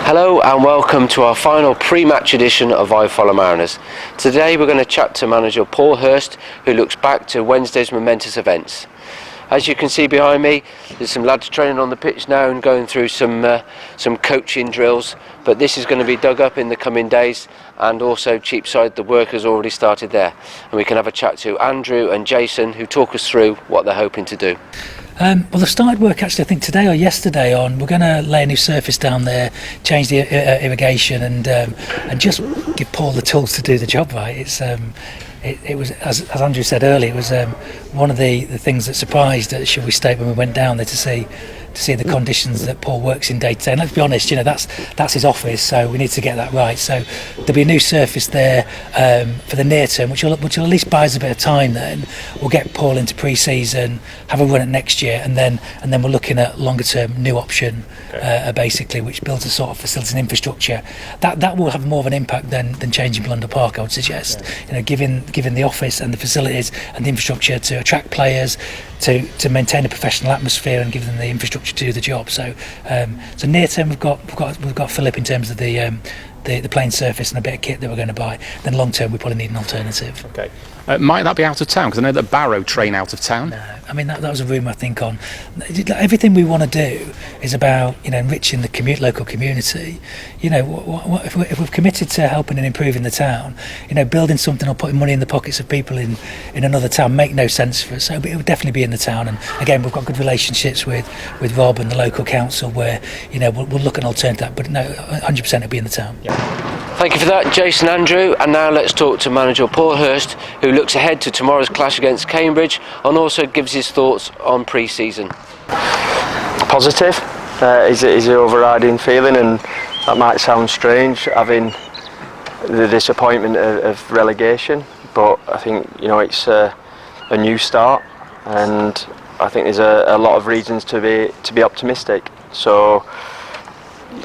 Hello and welcome to our final pre-match edition of I Follow Mariners. Today we're going to chat to manager Paul Hurst, who looks back to Wednesday's momentous events. As you can see behind me, there's some lads training on the pitch now and going through some coaching drills, but this is going to be dug up in the coming days, and also Cheapside, the work has already started there, and we can have a chat to Andrew and Jason, who talk us through what they're hoping to do. Well, they've started work actually, I think today or yesterday on. We're going to lay a new surface down there, change the irrigation, and just give Paul the tools to do the job right. It was, as Andrew said earlier, it was one of the things that surprised us, shall we state, when we went down there to see the conditions that Paul works in day to day. And let's be honest, that's his office, so we need to get that right. So there'll be a new surface there for the near term, which will at least buy us a bit of time. Then we'll get Paul into pre-season, have a run at next year, and then we're looking at longer term new option, basically, which builds a sort of facility and infrastructure that will have more of an impact than changing Blundell Park, I would suggest. Given the office and the facilities and the infrastructure to attract players, to maintain a professional atmosphere and give them the infrastructure to do the job. So near term we've got Philip in terms of the playing surface and a bit of kit that we're going to buy. Then long term we probably need an alternative. Okay. Might that be out of town? Because I know that Barrow train out of town. No, I mean that was a rumour I think on. Everything we want to do is about enriching the local community. If we've committed to helping and improving the town, building something or putting money in the pockets of people in another town make no sense for us. So it would definitely be in the town. And again, we've got good relationships with Rob and the local council where we'll look at an alternative. But no, 100% it'll be in the town. Yeah. Thank you for that, Jason, Andrew, and now let's talk to manager Paul Hurst, who looks ahead to tomorrow's clash against Cambridge and also gives his thoughts on pre-season. Positive is the overriding feeling, and that might sound strange having the disappointment of relegation, but I think it's a new start, and I think there's a lot of reasons to be optimistic. So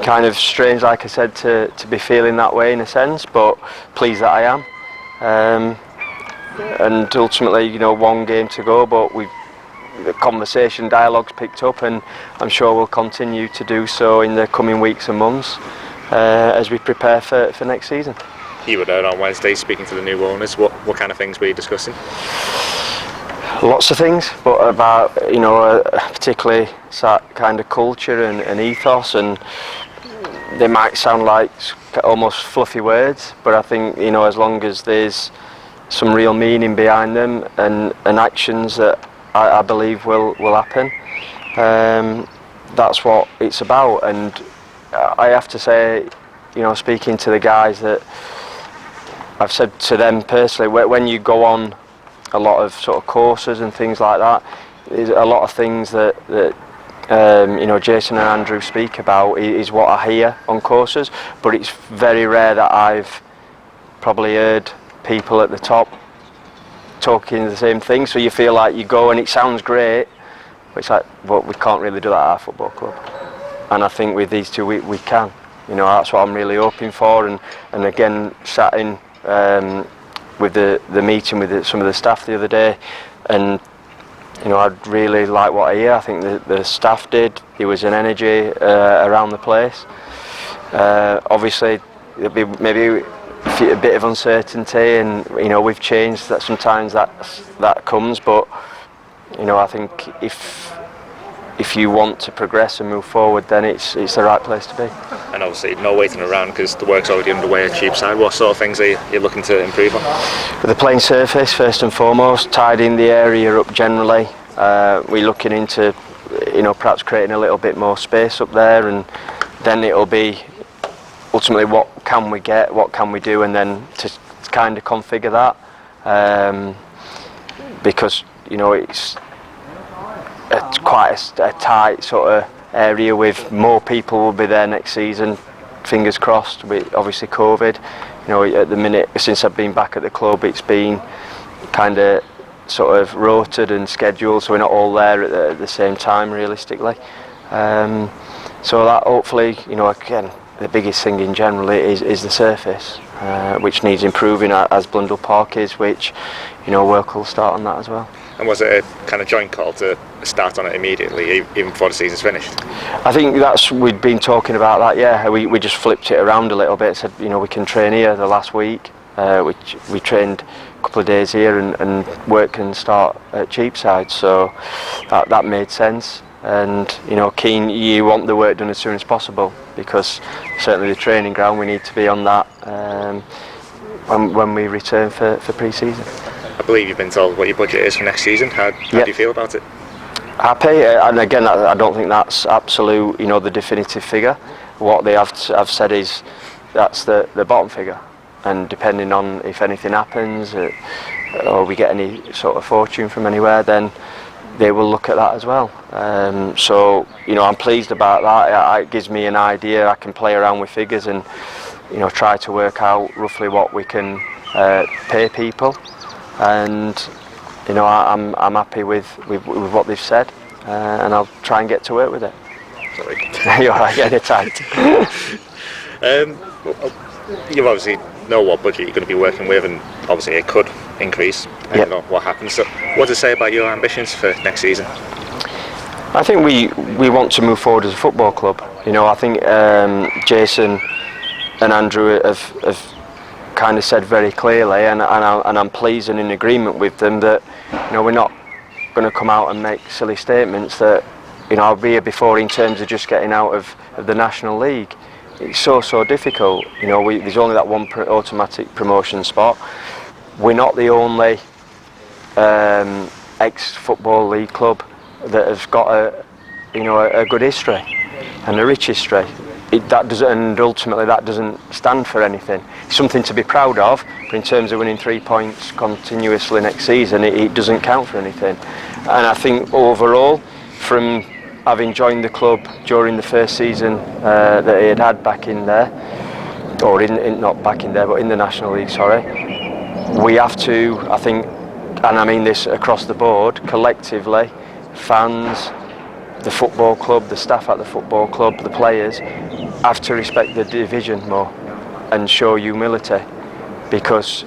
kind of strange, like I said, to be feeling that way in a sense, but pleased that I am. And ultimately, one game to go, but the conversation, dialogue's picked up, and I'm sure we'll continue to do so in the coming weeks and months as we prepare for next season. You were there on Wednesday speaking to the new owners. What kind of things were you discussing? Lots of things, but about particularly that kind of culture and ethos, and they might sound like almost fluffy words, but I think as long as there's some real meaning behind them and actions that I believe will happen, that's what it's about. And I have to say, speaking to the guys, that I've said to them personally, when you go on a lot of sort of courses and things like that, there's a lot of things that Jason and Andrew speak about is what I hear on courses, but it's very rare that I've probably heard people at the top talking the same thing. So you feel like you go and it sounds great, but it's like, well, we can't really do that at our football club. And I think with these two we can. That's what I'm really hoping for. And again, sat in with the meeting with some of the staff the other day, and I'd really like what I hear. I think the staff did. There was an energy around the place. Obviously, there'll be maybe a bit of uncertainty, and we've changed. That sometimes that comes, but I think if you want to progress and move forward, then it's the right place to be. And obviously, no waiting around because the work's already underway at Cheapside. What sort of things are you looking to improve on? With the playing surface, first and foremost, tidying the area up generally. We're looking into, perhaps creating a little bit more space up there, and then it'll be ultimately what can we get, what can we do, and then to kind of configure that. Because it's quite a tight sort of area, with more people will be there next season, fingers crossed, with obviously COVID. At the minute, since I've been back at the club, it's been kind of sort of rotated and scheduled, so we're not all there at the same time realistically. So that hopefully, again, the biggest thing in general is the surface, which needs improving, as Blundell Park is, which work will start on that as well. And was it a kind of joint call to start on it immediately, even before the season's finished? I think we'd been talking about that. Yeah, we just flipped it around a little bit. Said, we can train here the last week. We trained a couple of days here, and work can start at Cheapside. So that made sense. And Keane, you want the work done as soon as possible, because certainly the training ground, we need to be on that when we return for pre-season. I believe you've been told what your budget is for next season. How do you feel about it? Happy, and again, I don't think that's absolute, the definitive figure. What they have said is that's the bottom figure, and depending on if anything happens or we get any sort of fortune from anywhere, then they will look at that as well. So I'm pleased about that. It gives me an idea. I can play around with figures and try to work out roughly what we can pay people, and I'm happy with what they've said, and I'll try and get to work with it. Sorry. You're right, get it tight. You obviously know what budget you're going to be working with, and obviously it could increase depending on what happens. So what does it say about your ambitions for next season? I think we want to move forward as a football club. I think Jason and Andrew have kind of said very clearly, and I'm pleased and in agreement with them that we're not going to come out and make silly statements that I'll be here before in terms of just getting out of the National League. It's so difficult. There's only that one automatic promotion spot. We're not the only ex-football league club that has got a good history and a rich history. And ultimately that doesn't stand for anything. It's something to be proud of, but in terms of winning 3 points continuously next season, it doesn't count for anything. And I think overall, from having joined the club during the first season that he had back in there, or not back in there, but in the National League, sorry, we have to, I think, and I mean this across the board, collectively, fans, the football club, the staff at the football club, the players, have to respect the division more and show humility, because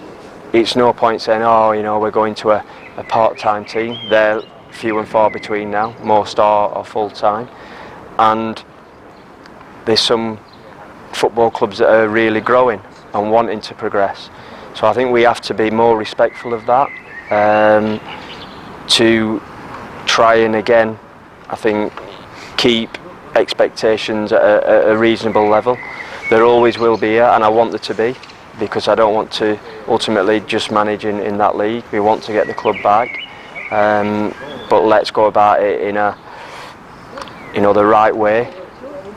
it's no point saying, we're going to a part-time team. They're few and far between now. Most are full-time, and there's some football clubs that are really growing and wanting to progress. So I think we have to be more respectful of that, to try and again, I think, keep expectations at a reasonable level. There always will be, and I want there to be, because I don't want to ultimately just manage in that league. We want to get the club back, but let's go about it in the right way,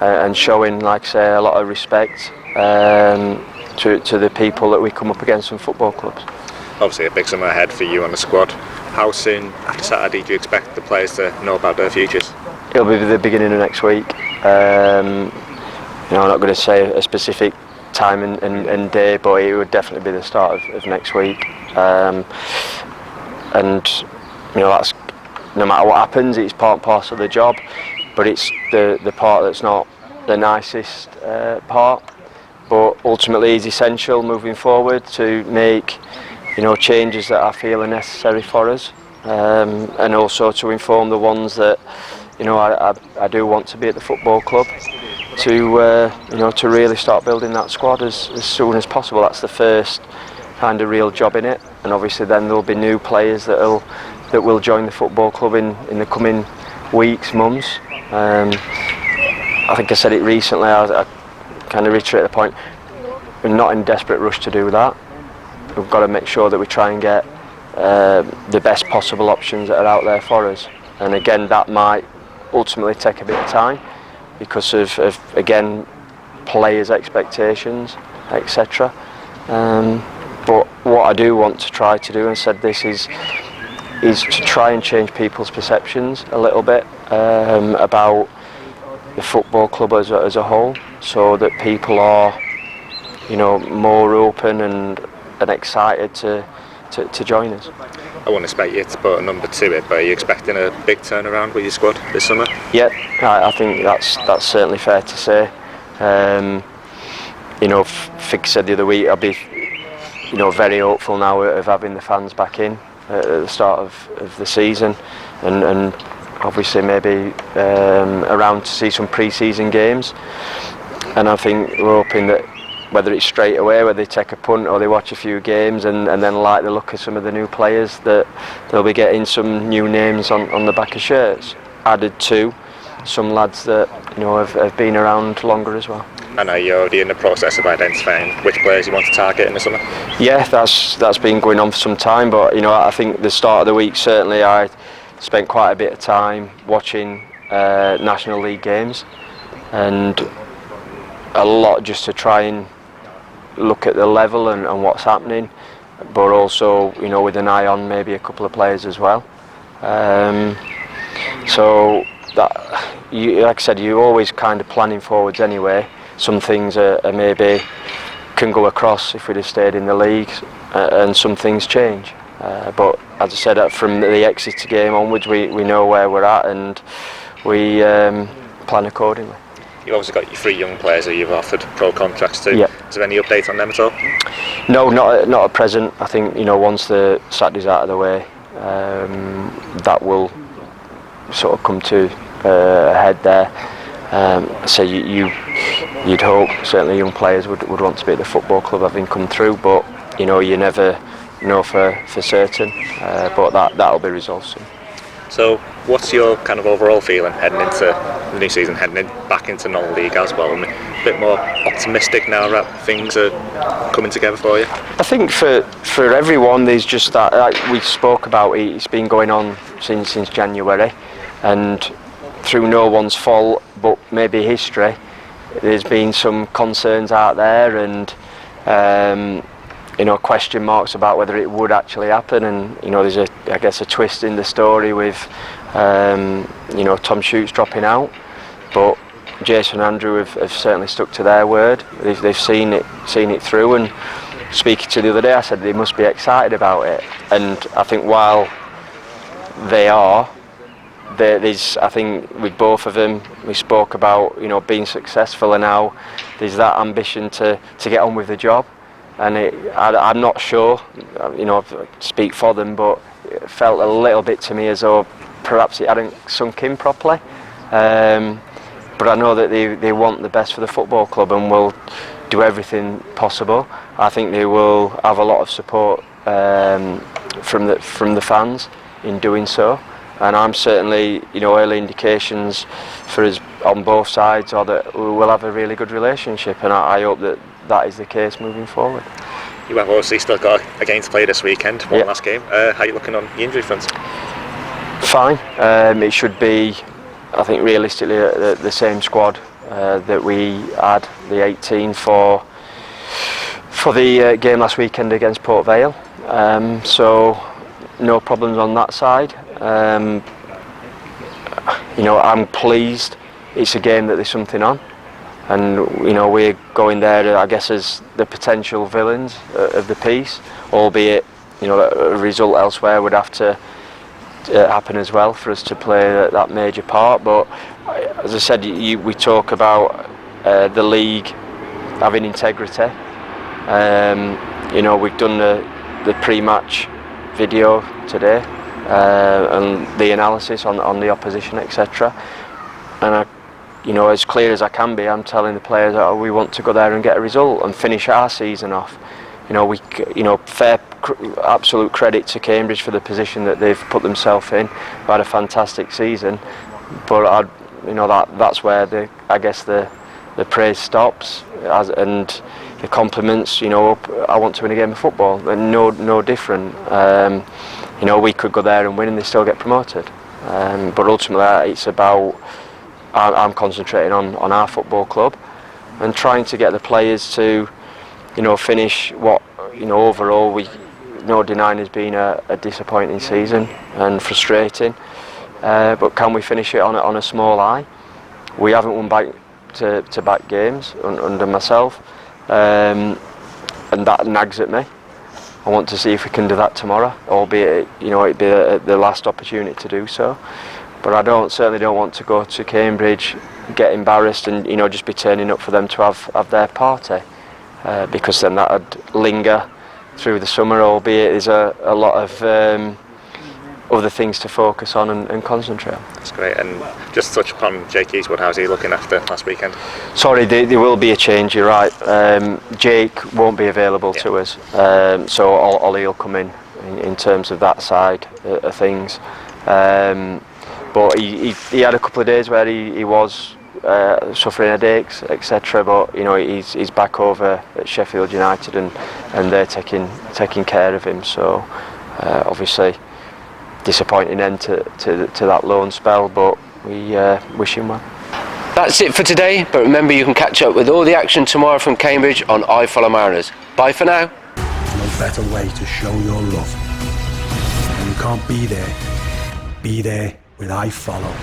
and showing, like I say, a lot of respect to the people that we come up against in football clubs. Obviously a big summer ahead for you and the squad. How soon after Saturday do you expect the players to know about their futures? It'll be the beginning of next week. I'm not going to say a specific time and day, but it would definitely be the start of next week. And that's, no matter what happens, it's part and parcel of the job, but it's the part that's not the nicest part, but ultimately is essential moving forward to make changes that I feel are necessary for us, and also to inform the ones that I do want to be at the football club, to really start building that squad as soon as possible. That's the first kind of real job in it, and obviously then there'll be new players that will join the football club in the coming weeks, months. I think I said it recently, I kind of reiterate the point, we're not in desperate rush to do that. We've got to make sure that we try and get the best possible options that are out there for us, and again that might ultimately take a bit of time because of again players' expectations, etc. But what I do want to try to do, and said this, is to try and change people's perceptions a little bit about the football club as a whole, so that people are more open and excited to join us. I wouldn't expect you to put a number to it, but are you expecting a big turnaround with your squad this summer? Yeah, I think that's certainly fair to say. Fig said the other week, I'll be very hopeful now of having the fans back in. at the start of the season, and obviously maybe around to see some pre-season games. And I think we're hoping that whether it's straight away, whether they take a punt or they watch a few games and then like the look of some of the new players, that they'll be getting some new names on the back of shirts, added to some lads that have been around longer as well. I know you're already in the process of identifying which players you want to target in the summer. Yeah, that's been going on for some time, but I think the start of the week, certainly I spent quite a bit of time watching National League games, and a lot just to try and look at the level and what's happening, but also with an eye on maybe a couple of players as well. So that, like I said, you're always kind of planning forwards anyway. Some things are maybe can go across if we'd have stayed in the league, and some things change. But as I said, from the Exeter game onwards, we know where we're at, and we plan accordingly. You've obviously got your 3 young players that you've offered pro contracts to. Yeah. Is there any update on them at all? No, not at present. I think once the Saturday's out of the way, that will sort of come to a head there. So you'd hope certainly young players would want to be at the football club having come through, but you never know for certain. But that'll be resolved soon. So what's your kind of overall feeling heading into the new season, back into non-league as well? A bit more optimistic now that things are coming together for you? I think for everyone, there's just that, like we spoke about, it's been going on since January, and through no one's fault but maybe history, there's been some concerns out there, and question marks about whether it would actually happen, and there's a twist in the story with Tom Shoots dropping out, but Jason and Andrew have certainly stuck to their word. They've seen it through, and speaking to the other day, I said they must be excited about it, and I think while they are, there's, I think with both of them, we spoke about being successful, and now there's that ambition to get on with the job. And I'm not sure, I speak for them, but it felt a little bit to me as though perhaps it hadn't sunk in properly. But I know that they want the best for the football club and will do everything possible. I think they will have a lot of support from the fans in doing so. And I'm certainly, early indications for us on both sides are that we will have a really good relationship, and I hope that is the case moving forward. You have obviously still got a game to play this weekend, one last game. How are you looking on the injury front? Fine. It should be, I think realistically, the same squad that we had, the 18 for the game last weekend against Port Vale. So no problems on that side. I'm pleased it's a game that there's something on, and we're going there I guess as the potential villains of the piece, albeit a result elsewhere would have to happen as well for us to play that major part. But as I said, we talk about the league having integrity. We've done the pre-match video today, and the analysis on the opposition, etc. And as clear as I can be, I'm telling the players that we want to go there and get a result and finish our season off. Absolute credit to Cambridge for the position that they've put themselves in. They've had a fantastic season, but that's where the praise stops, and the compliments. I want to win a game of football, and no different. We could go there and win, and they still get promoted. But ultimately, it's about I'm concentrating on our football club and trying to get the players to, finish what overall no denying has been a disappointing season and frustrating. But can we finish it on a small high? We haven't won back-to-back games under myself, and that nags at me. I want to see if we can do that tomorrow, albeit it'd be the last opportunity to do so. But I certainly don't want to go to Cambridge, get embarrassed, and just be turning up for them to have their party, because then that'd linger through the summer, albeit there's a lot of other things to focus on and concentrate on. That's great. And just touch upon Jake Eastwood, how's he looking after last weekend? Sorry, there will be a change, you're right. Jake won't be available to us, so Ollie will come in terms of that side of things. But he had a couple of days where he was suffering headaches, etc. But you know, he's back over at Sheffield United and they're taking care of him. So obviously disappointing end to that loan spell, but we wish him well. That's it for today, but remember you can catch up with all the action tomorrow from Cambridge on I Follow Mariners. Bye for now. No better way to show your love. When you can't be there with I Follow.